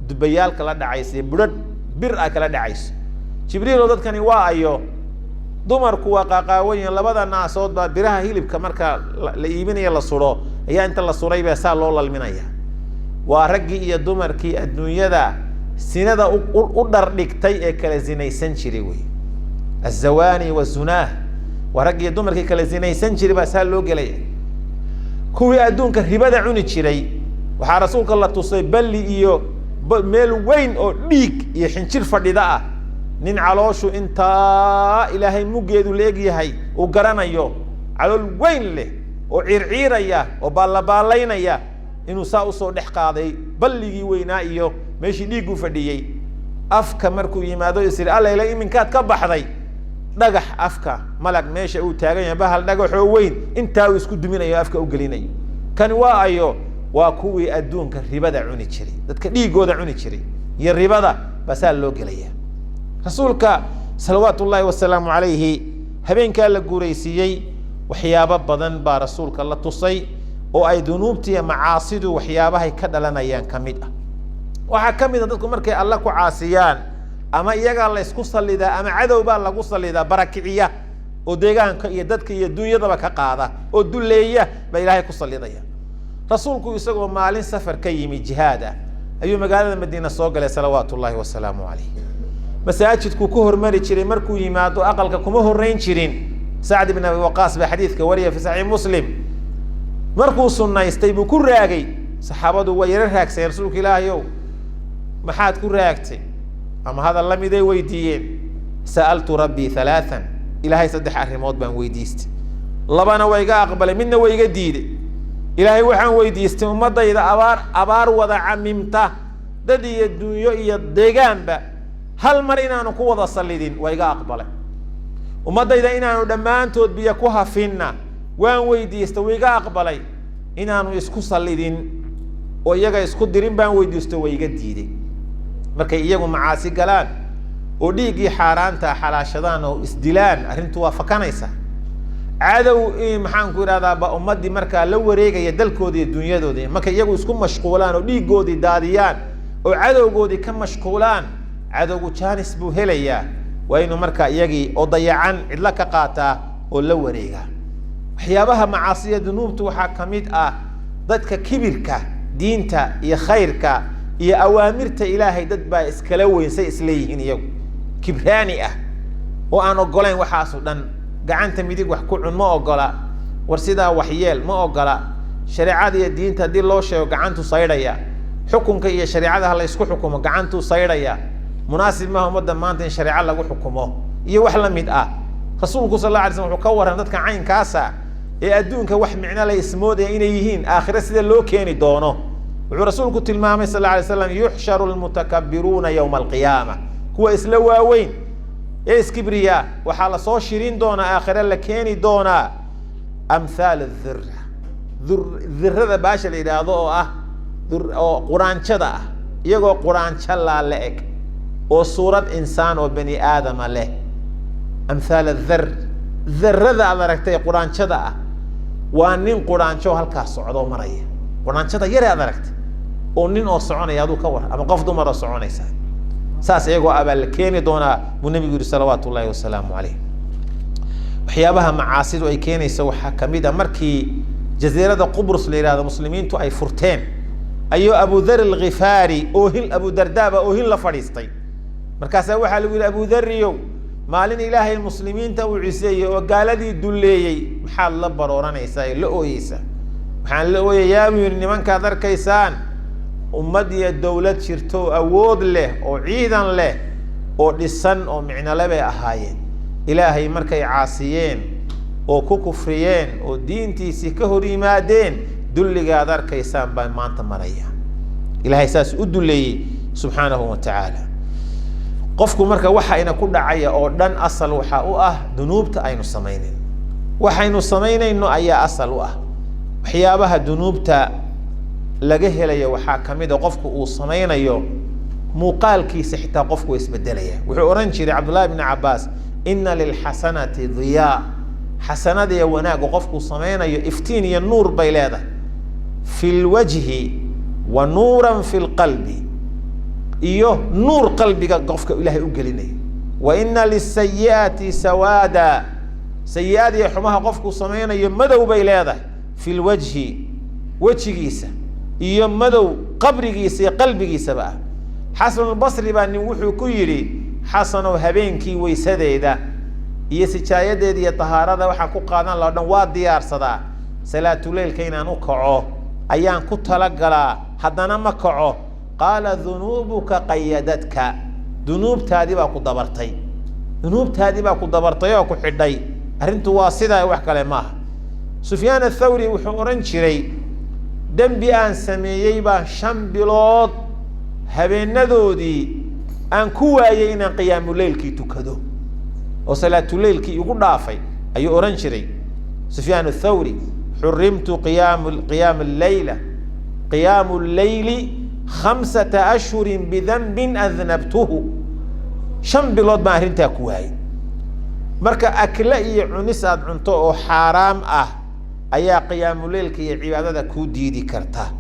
dubayaalka la dhacaysay budhadh bir ah kala dhacayso jibriil oo dadkani waa ayo dumarku waa qaaqaawan labada naasood baa biraha hilibka marka la iibinayo la suro ayaa inta la suray baa saa loo lalminaya waa raggii iyo dumarkii adduunyada sinada u dhardhigtay ee kala zinaysan jiray wey الزواني والزناه ورجي دمر كلا زيني سنجري بس هاللو جلي كوي أدون كربادة عوني تشري وح رسولك الله تصيب بلي إيو ميل وين أو ليك يحنشر فرداء نين علاشو أنت إلهي مجد وليجي هاي وقرنا يو على الوين له وعير يا وبالين يا إنه ساوسو دحقاضي بلي وينا إيو ماشي ليجو فرديي أفك مركو يمادو يصير الله إلهي من كات كبحضي dhagax afka malag meesha uu taagan yahay bahal dhagaxo weyn inta uu isku duminayo afka u galinayo kan waa ayo waa kuwii adduunka ribada cuni jiray dadka dhiigooda cuni jiray iyo ribada basaal loo galaya rasuulka salawaatullaahi wasalaamu alayhi habeenka la guureysiyay waxyaabo badan baa rasuulka la tusay oo ay dunuubtiya macaasidu waxyaabahay ka dhalanayaan kamid ah waxa kamid ah dadku markay Allah ku caasiyaan ama iyaga la isku saliida ama cadow baa lagu saliida barakiciya oo deegaanka iyo dadka iyo dunyadaba ka qaada oo duleeya ba Ilaahay ku saliidaya rasuulku isagoo maalin safar ka yimi jihaada ayuu magaalada Madiina soo galay salawaatullaahi wasalaamu alayhi masaajidku ku hormari jiray markuu yimaado aqalka kuma horeyn jirin Sa'd ibn Abi Waqqas ba xadiiska wariya fi sahih Muslim markuu sunnaystay buu ku raagay saxaabadu way raagsan rasuulka Ilaahayow maxaad ku raagtay أما هذا اللي ميدي ويديين سألت ربي ثلاثا إلهي صدح الرموت بان ويديست لبانا ويقا أقبل منا ويقا ديد إلهي وحان ويديست ومضى إذا أبار وضع ممتا ددي الدنيا يدقان با هل مرينا نقوض الصليدين ويقا أقبل ومضى إذا إنا ندمان تود بيكوها فينا وان ويديست ويقا أقبل إنا نسكو صليدين ويقا يسكو ديرين بان ويديست ويقا ديد markay iyagu macaasi galaan oo dhiigii xaaraanta xalaashadaan oo isdilaan arintu waa fakanaysa cadow maxaan ku iraahdaa ba ummadii marka la wareegaya dalkoodii dunyadooda markay iyagu isku mashquulaan oo dhiigoodii daadiyaan oo cadowgoodii ka mashquulaan cadowgu jaanis buu helayaa waa inuu marka iyagii oo dayacan cidla ka qaataa oo la wareega waxyaabaha macaasiya dunuubtu waxaa kamid ah dadka kibirka diinta iyo khayrka iyo awaamirta Ilaahay dad baa iskala weysay isleeyihiin iyagu kibraani ah oo aan ogolayn waxaas oo dhan gacanta midig wax ku cun ma ogola war sidaa wax yeel ma ogola shariicada iyo diinta hadii loo sheego gacantu saydhaya xukunka iyo shariicada la isku xukumo gacantu saydhaya munaasib ma umada maanta in shariica lagu xukumo iyo wax la mid ah rasuulku sallallahu alayhi wasallam wuxuu ka waran dadka caynkaasa ee adduunka wax micna la ismoodaya inay yihiin aakhira sida loo keeni doono ورسولك تلمامي صلى الله عليه وسلم يحشر المتكبرون يوم القيامة هو إسلوا وين إيس كبرياء وحال صوشرين دونا آخر لكيني دونا أمثال الذرة ذرة باشا لإرادة قرآن شدا يقول قرآن شلا لك وصورة إنسان وبني آدم له أمثال ذرة على ركتي قرآن شدا وأنين قرآن شو هالكاس عضو مرية قرآن شدا يرى على ركتي ونين أو صعونة يادو كور أما قفدو مرة صعونة ساس يقول أبل كيني دونا والنبي صلوات الله والسلام عليه وحيابها معاصد أي كيني يسوي حكميدا مركي جزيرة قبرص لإرادة مسلمين تو أي فرتين أيو أبو ذر الغفاري أوهل أبو دردابة أوهل لفريستي مركز أول حلو أبو ذر يو مالين إلهي المسلمين تو عيسى وقال دي دولي محل لبر ورانا يساي لقو يسا محل لقو يامي من كذر كيسان أمدي الدولة شرتو أود له أو عيدا له أو لسان أو معنى لبي أهايين إلهي مركي عاصيين أو كفريين أو دينتي سكهري مادين دل قادر كيسان بان ما أنت مريا إلهي ساس أدلي سبحانه وتعالى قفكم مركا وحا إنا كل عيا أو دان أصل وحا دنوبت أينو سمينين وحا إنو سمينين إنو أيا أصل وحيابها دنوبت laga helayo waxa kamid ah qofku uu sameeynayo muuqaalkiisa xitaa qofku isbedelaya wuxuu oran jiray Abdullah ibn Abbas ina lilxasanati diyaa xasanada iyo wanaaga qofku samaynayo iftiin iyo nuur bay leedahay fi lwajhi wa nuuran fi lqalbi iyo nuur qalbiga qofka ilaahay u gelinayo wa ina lisayi'ati sawaada sayi-ada iyo xumaha qofku samaynayo madow bay leedahay fi lwajhi wejigiisa iyo madow qabrigiisa iyo qalbigiisaba ah xasanulbasri baa nin wuxuu ku yidhi xasanow habeenkii weysadeeda iyo sijaayadeeda iyo tahaarada waxaa ku qaadan lao dhan waa diyaarsadaa salaatuleylka inaan u kaco ayaan ku talagalaa haddana ma kaco qaala dunuubuka qayadadka dunuubtaadii baa ku dabartay dunuubtaadii baa ku dabartay oo ku xidhay arrintu waa sidaa wax kale maaha sufyaan athawri wuxuu odhan jiray dembi aan sameeyey baa 5 bilood habeenadoodii aan ku waayay inaan qiyaamuleylkii tukado oo salaatuleylkii igu dhaafay ayuu odhan jiray sufyaan athawri xurimtu qiyaam alleyli 5 ashhurin bidanbin adnabtuhu 5 bilood baan arrintaa ku waayay marka akle iyo cunis aad cunto oo xaaraam ah ayaa qiyaamuleylka iyo cibaadada kuu diidi karta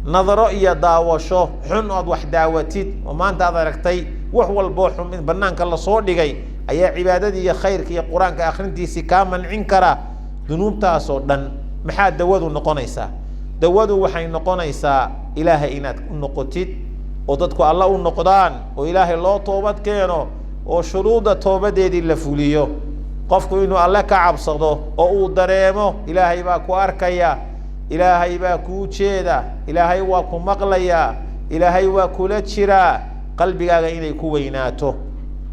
nadaro iyo daawasho xun ood wax daawatid oo maanta aad aragtay wax walboo xun in banaanka lasoo dhigay ayaa cibaadadii iyo khayrka iyo qur-aanka akhrintiisii kaa mancin kara dunuubtaasoo dhan maxaa dawadu noqonaysaa dawadu waxay noqonaysaa ilaahay inaad u noqotid oo dadku alla u noqdaan oo ilaahay loo toobad keeno oo shuruudda toobadeedii la fuliyo qofku inuu alle ka cabsado oo uu dareemo ilaahay baa ku arkaya ilaahay baa kuu jeeda ilaahay waa ku maqlaya ilaahay waa kula jiraa qalbigaaga inay ku weynaato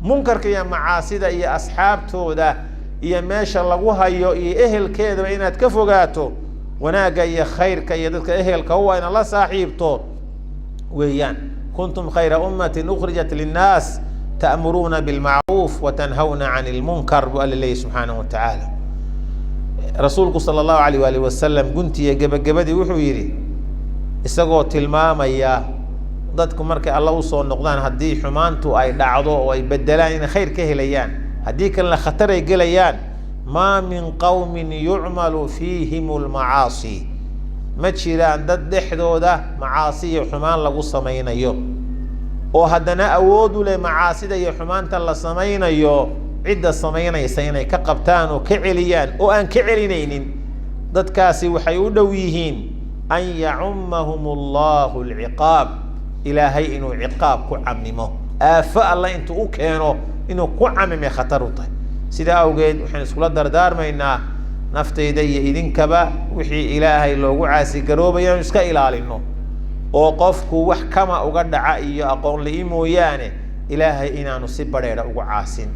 munkarka iyo macaasida iyo asxaabtooda iyo meesha lagu hayo iyo ehelkeedaba inaad ka fogaato wanaagga iyo khayrka iyo dadka ehelka waa inaad la saaxiibto weeyaan kuntum khayra ummatin ukhrijat linnaas ta'muruuna bilmacruuf watanhawna cani ilmunkar buu alla leeyahy subxaanahu watacaala rasuulku sala allahu alayh waalihi wasalam guntiya gebagabadii wuxuu yidhi isagoo tilmaamaya dadku markay alla usoo noqdaan haddii xumaantu ay dhacdo oo ay bedelaan inay khayr ka helayaan haddii kalena khatar ay gelayaan maa min qawmin yucmalu fiihim lmacaasi ma jiraan dad dhexdooda macaasi iyo xumaan lagu samaynayo oo haddana awood u leh macaasida iyo xumaanta la samaynayo cidda samaynaysa inay ka qabtaan oo ka celiyaan oo aan ka celinaynin dadkaasi waxay u dhow yihiin an yacummahum allahu alciqaab ilaahay inuu ciqaab ku camimo aafo alla intuu u keeno inuu ku camimay khatar u tahay sidaa awgeed waxaan iskula dardaarmaynaa naftayda iyo idinkaba wixii ilaahay loogu caasigaroobaya inu iska ilaalino oo qofku wax kama uga dhaca iyo aqoon la-i mooyaane ilaahay inaanu si badheedha ugu caasin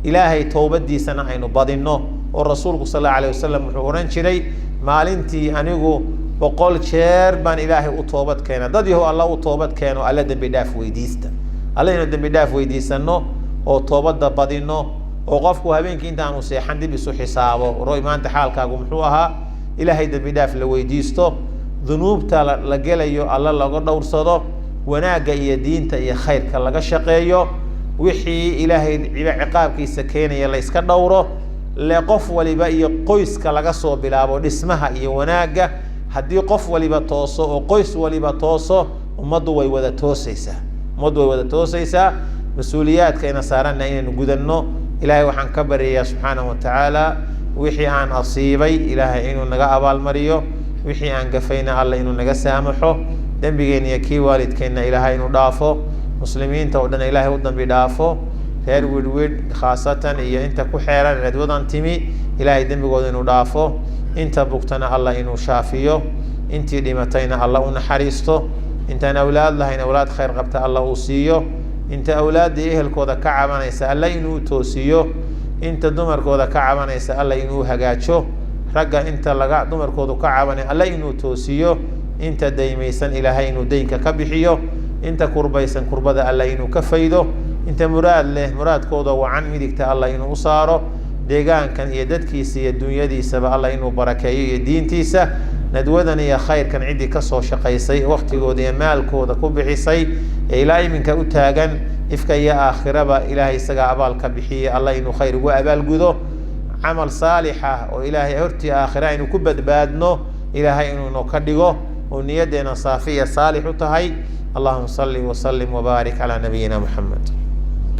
ilaahay toobadiisana aynu badinno oo rasuulku sal allahu alayh wasalam wuxuu odhan jiray maalintii anigu 100 jeer baan ilaahay u toobad keena dad yahow alla u toobad keeno alla dembi dhaaf weydiista alla inuu dembi dhaaf weydiisano oo toobadda badino oo qofku habeenkii intaanu seexan dib isu xisaabo roy maanta xaalkaagu muxuu ahaa ilaahay dembi dhaaf la weydiisto dunuubta la gelayo alla laga dhowrsado wanaagga iyo diinta iyo khayrka laga shaqeeyo wixii ilaahay ciqaabkiisa keenaya la iska dhowro le qof waliba iyo qoyska laga soo bilaabo dhismaha iyo wanaagga haddii qof waliba tooso oo qoys waliba tooso ummaddu way wada toosaysaa mas-uuliyaadka ina saaranna inaynu gudanno ilaahay waxaan ka baryayaa subxaanahu watacaala wixii aan asiibay ilaahay inuu naga abaalmariyo wixii aan gafayna alla inuu naga saamaxo dembigeenna iyo kii waalidkeenna ilaahay inuu dhaafo muslimiinta oo dhan ilaahay u dambi dhaafo reer widhwidh khaasatan iyo inta ku xeeran cidwadan timi ilaahay dembigooda inuu dhaafo inta bugtana alla inuu shaafiyo intii dhimatayna alla u naxariisto intaan awlaad lahayn awlaad khayr qabta alla uu siiyo inta awlaaddii ehelkooda ka cabanaysa alla inuu toosiyo inta dumarkooda ka cabanaysa alla inuu hagaajo ragga inta dumarkoodu ka cabanay alla inuu toosiyo inta daymaysan ilaahay inuu daynka ka bixiyo inta kurbaysan kurbada alla inuu ka faydo inta muraad leh muraadkooda wacan midigta alla inuu u saaro deegaankan iyo dadkiisa iyo dunyadiisaba alla inuu barakeeyo iyo diintiisa nadwadan iyo khayrkan ciddii kasoo shaqaysay waktigooda iyo maalkooda ku bixisay ee ilaa iminka u taagan ifka iyo aakhiraba ilaahay isaga abaalka bixiye allah inuu khayr ugu abaalgudo camal saalixa oo ilaahay hortii aakhira inuu ku badbaadno ilaahay inuu ka dhigo oo niyadeena saafiya saalix u tahay اللهم صل وسلم وبارك على نبينا محمد